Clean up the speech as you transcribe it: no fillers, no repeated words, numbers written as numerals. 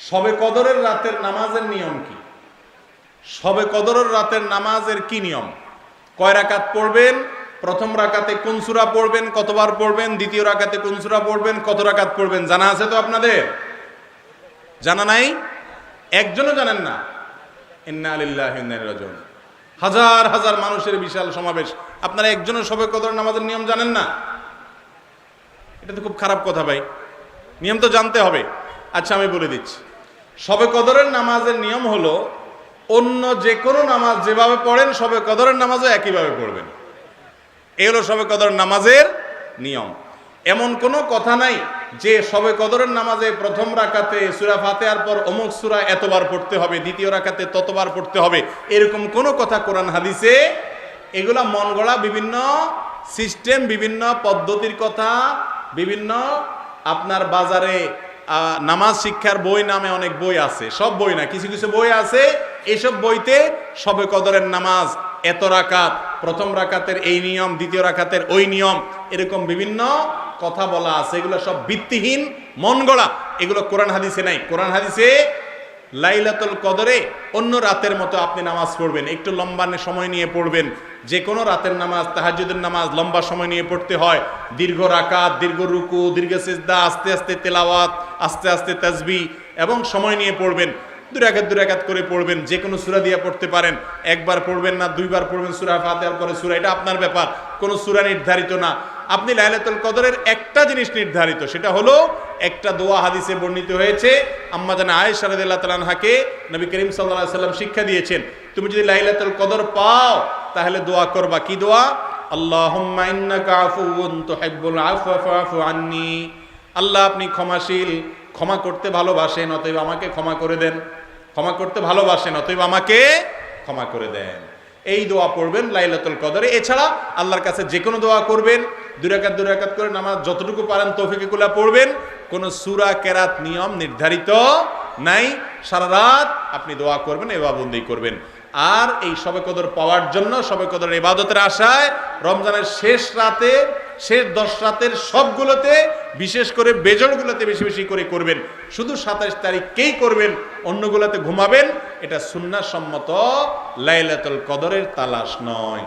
শবে কদরের রাতের নামাজের নিয়ম কি? শবে কদরের রাতের নামাজের কি নিয়ম? কয় রাকাত পড়বেন? প্রথম রাকাতে কোন সূরা পড়বেন, কতবার পড়বেন? দ্বিতীয় রাকাতে কোন সূরা পড়বেন, কত রাকাত পড়বেন? জানা আছে তো আপনাদের? জানা নাই? একজনও জানেন না? ইন্না লিল্লাহি ওয়া ইন্না ইলাইহি রাজিউন। হাজার হাজার মানুষের বিশাল সমাবেশ, আপনারা একজনও শবে কদর নামাজের নিয়ম জানেন না? এটা তো খুব খারাপ কথা ভাই, নিয়ম তো জানতে হবে। আচ্ছা আমি বলে দিচ্ছি, শবে কদরের নামাজের নিয়ম হলো অন্য যে কোনো নামাজ যেভাবে পড়েন শবে কদরের নামাজও একইভাবে পড়বেন। এই হলো শবে কদরের নামাজের নিয়ম। এমন কোনো কথা নাই যে শবে কদরের নামাজে প্রথম রাকাতে সূরা ফাতিহার পর অমুক সূরা এতবার পড়তে হবে, দ্বিতীয় রাকাতে ততবার পড়তে হবে, এরকম কোনো কথা কোরআন হাদিসে, এগুলা মন গড়া বিভিন্ন সিস্টেম, বিভিন্ন পদ্ধতির কথা, বিভিন্ন আপনার বাজারে নামাজ শিক্ষার বই নামে অনেক বই আছে, সব বই না, কিছু কিছু বই আছে, এইসব বইতে শবে কদরের নামাজ এত রাকাত, প্রথম রাকাতের এই নিয়ম, দ্বিতীয় রাকাতের ওই নিয়ম, এরকম বিভিন্ন কথা বলা আছে। এগুলো সব ভিত্তিহীন, মন গড়া, এগুলো কোরআন হাদিসে নাই। কোরআন হাদিসে লাইলাতুল কদরে অন্য রাতের মতো আপনি নামাজ পড়বেন, একটু লম্বা সময় নিয়ে পড়বেন। যে কোনো রাতের নামাজ, তাহাজ্জুদের নামাজ লম্বা সময় নিয়ে পড়তে হয়, দীর্ঘ রাকাত, দীর্ঘ রুকু, দীর্ঘ সিজদা, আস্তে আস্তে তেলাওয়াত, আস্তে আস্তে তাসবিহ এবং সময় নিয়ে পড়বেন। দুই রাকাত করে পড়বেন, যে কোনো সূরা দিয়ে পড়তে পারেন, একবার পড়বেন না দুইবার পড়বেন, সূরা ফাতিহার পরে সূরা, এটা আপনার ব্যাপার, কোনো সূরা নির্ধারিত না। আপনি লাইলাতুল কদরের একটা জিনিস নির্ধারিত, সেটা হলো একটা দোয়া হাদিসে বর্ণিত হয়েছে, আম্মা জানা আয়েশা রাদিয়াল্লাহু তাআলা আনহাকে নবী করিম সাল্লাল্লাহু আলাইহি সাল্লাম শিক্ষা দিয়েছেন, তুমি যদি লাইলাতুল কদর পাও তাহলে দোয়া করবা। কি দোয়া? আল্লাহুম্মা ইন্নাকা আফুউন তুহিব্বুল আফওয়া ফাআফু আন্নী। আল্লাহ আপনি ক্ষমাশীল, ক্ষমা করতে ভালোবাসেন, অতএব আমাকে ক্ষমা করে দেন। ক্ষমা করতে ভালোবাসেন, অতএব আমাকে ক্ষমা করে দেন। এই দোয়া পড়বেন লাইলাতুল কদরে। এছাড়া আল্লাহর কাছে যে কোনো দোয়া করবেন, দুই রাকাত করে নামাজ যতটুকু পারেন তৌফিকুল্লাহ পড়বেন। কোনো সূরা কেরাত নিয়ম নির্ধারিত নাই, সারা রাত আপনি দোয়া করবেন, ইবাদত করবেন। আর এই শবে কদর পাওয়ার জন্য, শবে কদরের ইবাদতের আশায় রমজানের শেষ রাতে, শেষ 10 রাতের সবগুলোতে, বিশেষ করে বেজরগুলোতে বেশি বেশি করে করবেন। শুধু 27 তারিখকেই করবেন, অন্যগুলোতে ঘুমাবেন। এটা সুন্নাহ সম্মত লাইলাতুল কদরের তালাশ নয়।